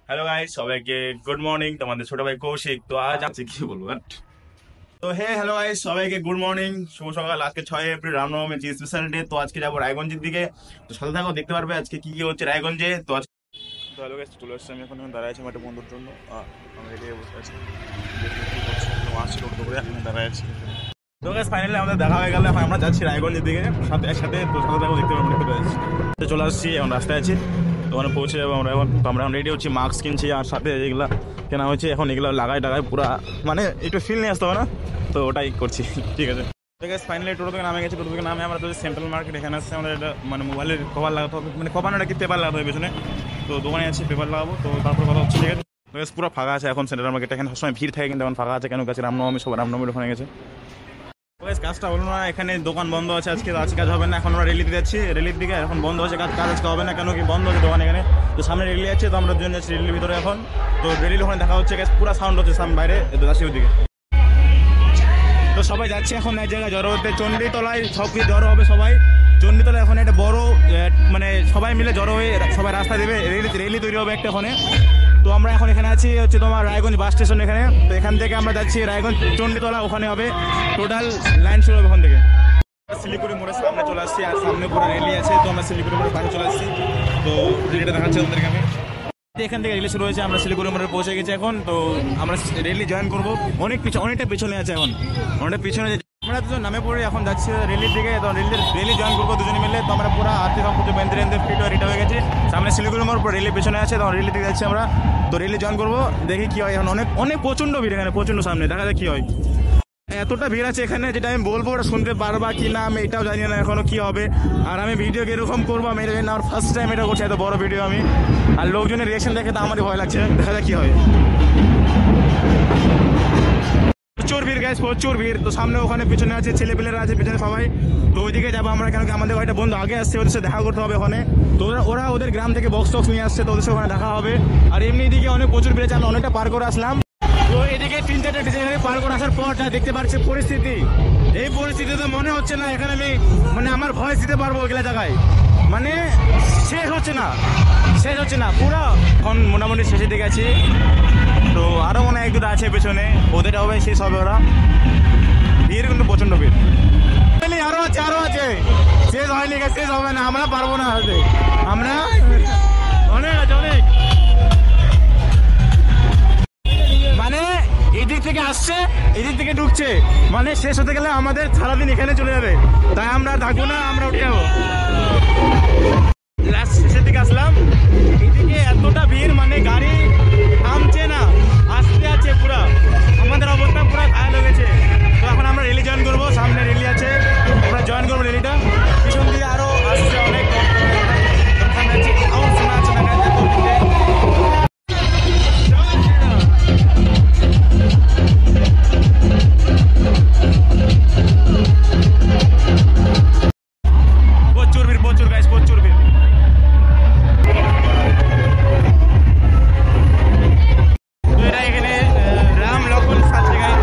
Hello guys, সবাইকে good morning. তোমাদের ছোট ভাই কৌশিক। তো আজ আছে কি বলবো, তো হ্যালো গাইস, সবাইকে গুড মর্নিং, শুভ সকাল। আজকে 6 এপ্রিল, রামনবমী, স্পেশাল ডে। তো আজকে যাবো রায়গঞ্জের দিকে। তো সাথে থাকো, দেখতে পারবে আজকে কি কি হচ্ছে রায়গঞ্জে। তো আজকে হ্যালো গাইস, চলে আসছি। আমি এখন দাঁড়ায় আছি আমার বন্ধুর জন্য। আমি রেডি হয়ে বসে আছি, আসছিল করে এখন দাঁড়ায় আছি। তো গাইস, ফাইনালি আমাদের দেখা হয়ে গেল। এখন আমরা যাচ্ছি রায়গঞ্জের দিকে সাথে একসাথে। তো সাথে থাকো, দেখতে পারবো, দেখতে পাচ্ছি। তো চলে আসছি, এখন রাস্তায় আছি। তো ওখানে পৌঁছে যাবো আমরা এখন। তো আমরা এখন রেডি হচ্ছি, মাস্ক কিনছি, আর সাথে এগুলা কেনা হয়েছে। এখন এগুলো লাগাই টাগায় পুরা মানে একটু ফিল নিয়ে আসতে হবে না, তো ওটাই করছি। ঠিক আছে, ঠিক আছে। ফাইনালি টোটো থেকে নামে গেছি। টোটো থেকে নামে আমরা তো সেন্ট্রাল মার্কেট এখানে আসছে। আমাদের এটা মানে মোবাইলের কভার লাগাতে হবে, মানে কভার না কি পেপার লাগাতে হবে পেছনে। তো দোকানে আছি, পেপার লাগাবো। তো তারপর কথা হচ্ছে, ঠিক আছে। তো পুরো ফাঁকা আছে এখন সেন্ট্রাল মার্কেট। এখানে সবসময় ভিড় থাকে, কিন্তু এখন ফাঁকা আছে। কেন গেছে রামনবমী, সব রামনবমীর ওখানে গেছে। কাজটা হলো না, এখানে দোকান বন্ধ আছে আজকে। আজকে কাজ হবে না। এখন আমরা রেলিতে যাচ্ছি, রেলির দিকে এখন বন্ধ আছে কাজ আজকে হবে না। কেন কি বন্ধ আছে দোকান এখানে। তো সামনে রেলি আছে, তো আমরা দুজন যাচ্ছি রেলির ভিতরে এখন। তো রেলির ওখানে দেখা হচ্ছে, পুরো সাউন্ড হচ্ছে সামনে বাইরে। তো যাচ্ছি ওদিকে। তো সবাই যাচ্ছে এখন এক জায়গায় জড়ো হতে, চণ্ডীতলায় সব কিছু জড়ো হবে সবাই। চণ্ডীতলায় এখন একটা বড় মানে সবাই মিলে জড়ো হয়ে সবাই রাস্তা দেবে, রেলি তৈরি হবে একটা ওখানে। তো আমরা এখন এখানে আছি হচ্ছে তোমার রায়গঞ্জ বাস স্টেশন এখানে। তো এখান থেকে আমরা যাচ্ছি রায়গঞ্জ চণ্ডীতলা, ওখানে হবে টোটাল লাইন শুরু হবে ওখান থেকে। শিলিগুড়ি মোড়ের সামনে চলে আসছি, আর সামনে পুরো রেলি আছে। তো আমরা শিলিগুড়ি মোড়ের বাইরে চলে আসছি। তো রেলিটা দেখাচ্ছে আমাদেরকে। আমি এখান থেকে রেলি শুরু হয়েছে, আমরা শিলিগুড়ি মোড়ে পৌঁছে গেছি এখন। তো আমরা রেলি জয়েন করবো। অনেকটা পিছনে আছে এখন, অনেকটা পিছনে। আমরা দুজন নামে পড়ে এখন যাচ্ছি রেলির দিকে। তো রেলি জয়েন করবো দুজনে মিলে। তো আমরা পুরো আর্থিক কিছু বেঁধে ফিট হয়ে রেডি হয়ে গেছি। সামনে শিলিগুড়ি মোড়, রেলি পেছনে আছে। তো রেলি দিকে যাচ্ছি আমরা। তো রেলি জয়েন করবো, দেখি কি হয়। এখন অনেক প্রচণ্ড ভিড় এখানে, প্রচণ্ড সামনে, দেখা যায় কি হয়। এতটা ভিড় আছে এখানে, যেটা আমি বলবো ওটা শুনতে পারবা কি না আমি এটাও জানি না এখনো কি হবে। আর আমি ভিডিও এরকম করবো, আমি আমার ফার্স্ট টাইম এটা করছি, এত বড় ভিডিও আমি। আর লোকজনের রিয়াকশন দেখে তো আমারই ভয় লাগছে, দেখা যায় কি হয়। প্রচুর ভিড় গাইস, প্রচুর ভিড়। তো সামনে ওখানে পিছনে আছে, ছেলেপেলেরা আছে পিছনে সবাই। তো ওইদিকে যাবো আমরা, কেন কি আমাদের একটা বন্ধু আগে আসছে, ওদের সাথে দেখা করতে হবে ওখানে। তো ওরা ওদের গ্রাম থেকে বক্স টক্স নিয়ে আসছে, তো ওদের সাথে ওখানে দেখা হবে। আর এমনি দিকে অনেক প্রচুর ভিড় আছে, আমরা অনেকটা পার করে আসলাম। তো এদিকে 3-4টা ডিজাইনারি পার করে আসার পর যা দেখতে পাচ্ছি পরিস্থিতি, এই পরিস্থিতিতে মনে হচ্ছে না এখানে আমি মানে আমার ভয়েস দিতে পারবো ওইগুলা জায়গায়। মানে শেষ হচ্ছে না পুরো। এখন মোটামুটি শেষের দিকে আছি। তো আরো মনে হয় 1-2টা আছে পেছনে, ওদের হবে শেষ হবে ওরা। ভিড় কিন্তু প্রচন্ড ভিড়। আরো আছে, শেষ হয়নি, শেষ হবে না, আমরা পারবো না। আমরা অনেক আছে, অনেক মানে এদিক থেকে আসছে, এদিক থেকে ঢুকছে, মানে শেষ হতে গেলে আমাদের সারাদিন এখানে চলে যাবে। তাই আমরা থাকবো না, আমরা উঠে যাবো। লাস্ট শেষের দিকে আসলাম, এদিকে এতটা ভিড়, মানে গাড়ি থামছে না, আসতে আছে পুরা। আমাদের অবস্থা পুরো ঘায়াল হয়ে গেছে। তো এখন আমরা রেলি জয়েন করবো, সামনে রেলি আছে, আমরা জয়েন করবো রেলিটা। পিছন দিয়ে আরো আসছে অনেক শোনা আছে না। প্রচুর গাইস, প্রচুর ভিড়। তো এটা এখানে রাম লক্ষণ সাথে গাই।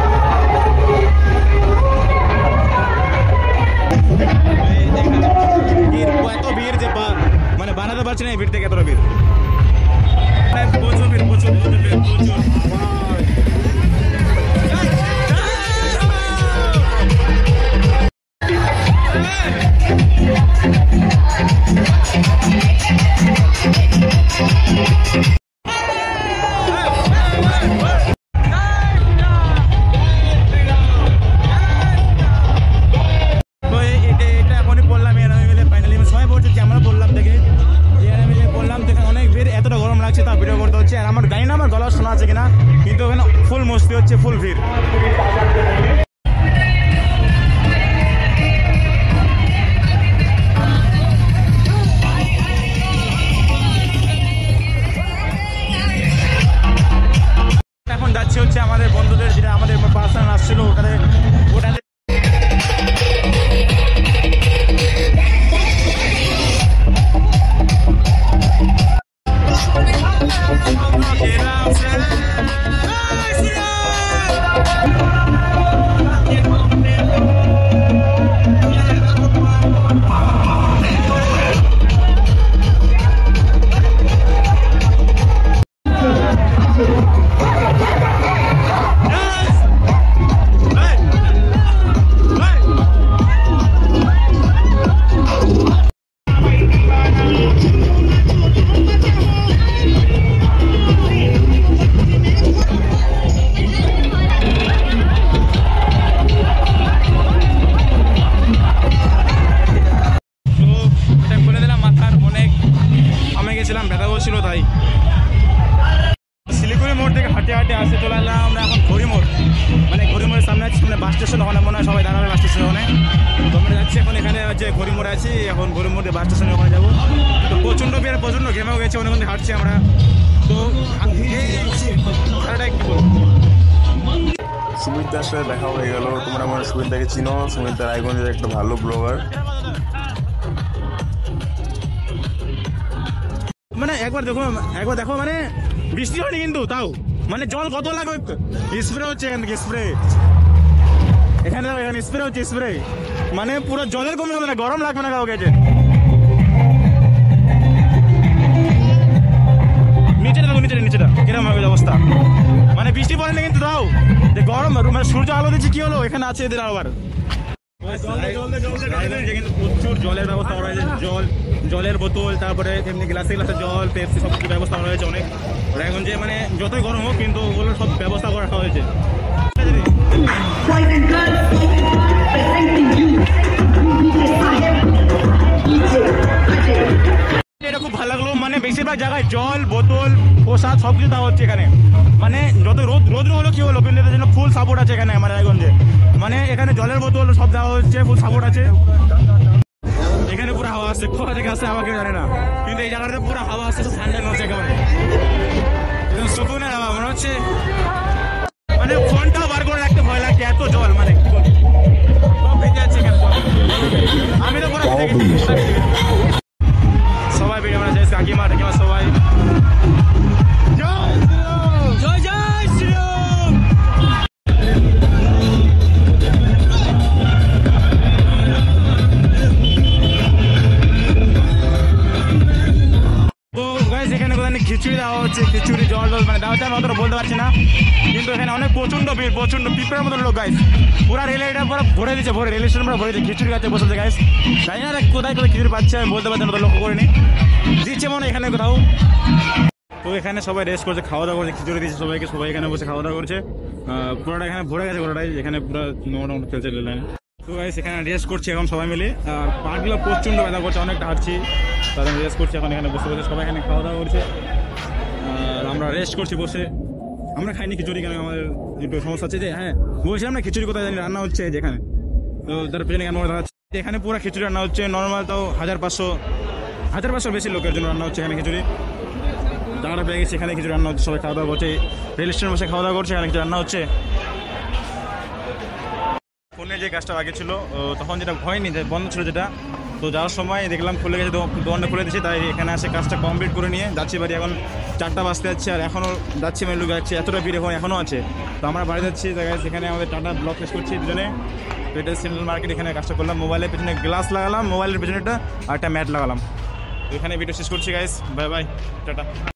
এত ভিড় যে মানে বানাতে পারছি না এই ভিড় থেকে, এতটা ভিড়, প্রচুর ভিড়, প্রচুর ভিড়, প্রচুর। আমার জানি না আমার গলা শোনা আছে কিনা, কিন্তু ওখানে ফুল মস্তি হচ্ছে, ফুল ভিড়। এখন যাচ্ছে হচ্ছে আমাদের বন্ধুদের, যেটা আমাদের পার্সোনাল আসছিল ওখানে, ওটাতে গেছিলাম, ব্যথা করছিল তাই। শিলিগুড়ি মোড় থেকে হাঁটে হাঁটে আসতে চলে এলাম আমরা এখন ঘড়ি মোড়, মানে ঘড়ি মোড়ের সামনে আছে, সামনে বাস স্টেশন, ওখানে মনে হয় সবাই দাঁড়াবে বাস স্টেশনে। তো আমরা যাচ্ছি এখন, এখানে হচ্ছে ঘড়ি মোড়ে আছি এখন, ঘড়ি মোড়ে বাস স্টেশনে ওখানে যাবো। তো প্রচণ্ড ঘেমেও গেছে, অনেক হাঁটছি আমরা। তো কি বলবো, সুমিতদার সাথে দেখা হয়ে গেল। তোমরা আমার সুমিতদাকে চিনো, সুমিতদা রায়গঞ্জের একটা ভালো ব্লগার। মানে একবার দেখো মানে বৃষ্টি হয়নি কিন্তু তাও মানে জল কত লাগবে, স্প্রে হচ্ছে এখান থেকে, স্প্রে এখানে স্প্রে হচ্ছে, স্প্রে মানে পুরো জলের কমে যাবে না, গরম লাগবে না কাউকে। নিচেটা কিরকম হবে অবস্থা, মানে বৃষ্টি পড়েনি কিন্তু তাও যে গরম, মানে সূর্য আলো দিচ্ছে, কি হলো এখানে আছে এদের আবার কিন্তু প্রচুর জলের ব্যবস্থা করা হয়েছে, জলের বোতল, তারপরে এমনি গ্লাসে জল, পেপসি সব কিছু ব্যবস্থা করা হয়েছে অনেক। রায়গঞ্জে মানে যতই গরম হোক কিন্তু ওগুলো সব ব্যবস্থা করা হয়েছে। এটা খুব ভালো লাগলো, মানে বেশিরভাগ জায়গায় জল, বোতল, প্রসাদ সব কিছু দেওয়া হচ্ছে এখানে। মানে যত রোদ হলো কি হলো, কিন্তু এদের জন্য ফুল সাপোর্ট আছে এখানে আমার রায়গঞ্জে। মানে এখানে জলের বোতল সব দেওয়া হচ্ছে, ফুল সাপোর্ট আছে। এখানে পুরো হাওয়া আসছে, কোথা থেকে আসছে আমাকে জানে না, কিন্তু এই জায়গাটাতে পুরো হাওয়া আসছে, ঠান্ডা হচ্ছে একেবারে, সুকুনের হাওয়া মনে হচ্ছে। মানে ফোনটাও বার করে রাখতে ভয় লাগছে, এত জল, মানে সব ভেজে যাচ্ছে এখানে। আমি তো পুরো সবাই ভিডিও আমরা যাই, কাকিমা টাকিমা সবাই জয় জয় শ্রীরাম। তো গাইস এখানে কোথায় খিচুড়ি দেওয়া হচ্ছে, খিচুড়ি জল মানে দেওয়া হচ্ছে, আমি অতটা বলতে পারছি না, কিন্তু এখানে অনেক প্রচন্ড ভিড়, প্রচন্ড পিঁপড়ের মতো লোক গাইস, পুরা রেল এটা পুরো ভরে দিচ্ছে, রেল স্টেশন পুরো ভরে দিচ্ছে, খিচুড়ি খাচ্ছে বসেছে গাইস। জানি না কোথায় খিচুড়ি পাচ্ছে, আমি বলতে পারছি না, লক্ষ্য করিনি, দিচ্ছে মনে এখানে কোথাও। তো এখানে সবাই রেস্ট করছে, খাওয়া দাওয়া করছে, খিচুড়ি দিচ্ছে সবাইকে, সবাই এখানে বসে খাওয়া দাওয়া করছে। পুরোটা এখানে ভরে গেছে, পুরোটাই এখানে পুরো মোটামুটি চলছে রেল লাইনে। তো গাইস এখানে রেস্ট করছি এখন সবাই মিলে, আর পাগুলো প্রচন্ড ব্যথা করছে, অনেকটা হাঁটছি, তাদের রেস্ট করছি এখন এখানে বসে বসে, সবাই এখানে খাওয়া দাওয়া করছে, আর আমরা রেস্ট করছি বসে। আমরা খাইনি খিচুড়ি, কেন আমাদের একটু সমস্যা আছে যে, হ্যাঁ বলছিলাম না খিচুড়ি কোথায় জানি রান্না হচ্ছে যেখানে, তো তার পেছনে কেন দেখাচ্ছে এখানে পুরো খিচুড়ি রান্না হচ্ছে, নর্মাল তাও 1500 বেশি লোকের জন্য রান্না হচ্ছে এখানে খিচুড়ি। জায়গাটা পেয়ে গেছে, এখানে খিচুড়ি রান্না হচ্ছে, সবাই খাওয়া দাওয়া করছে, রেল স্টেশন বসে খাওয়া দাওয়া করছে, এখানে কিছু রান্না হচ্ছে। ফোনে যে কাজটা আগে ছিল তখন যেটা হয়নি, যে বন্ধ ছিল যেটা, তো যাওয়ার সময় দেখলাম খুলে গেছে, দোকানটা খুলে দিয়েছে, তাই এখানে আসে কাজটা কমপ্লিট করে নিয়ে যাচ্ছি বাড়ি। এখন 4টা বাজতে যাচ্ছে, আর এখনও যাচ্ছি, মানে লোক যাচ্ছে, এতটা ভিড় এখনও আছে। তো আমরা বাড়ি যাচ্ছি, সেখানে আমাদের টাটা ব্লগ শেষ করছি দুজনে। তো এটা সেন্ট্রাল মার্কেট, এখানে কাজটা করলাম, মোবাইলের পেছনে গ্লাস লাগালাম, মোবাইলের পেছনেটা আর একটা ম্যাট লাগালাম। তো এখানে ভিডিও শেষ করছি গাইস, বাই বাই, টাটা।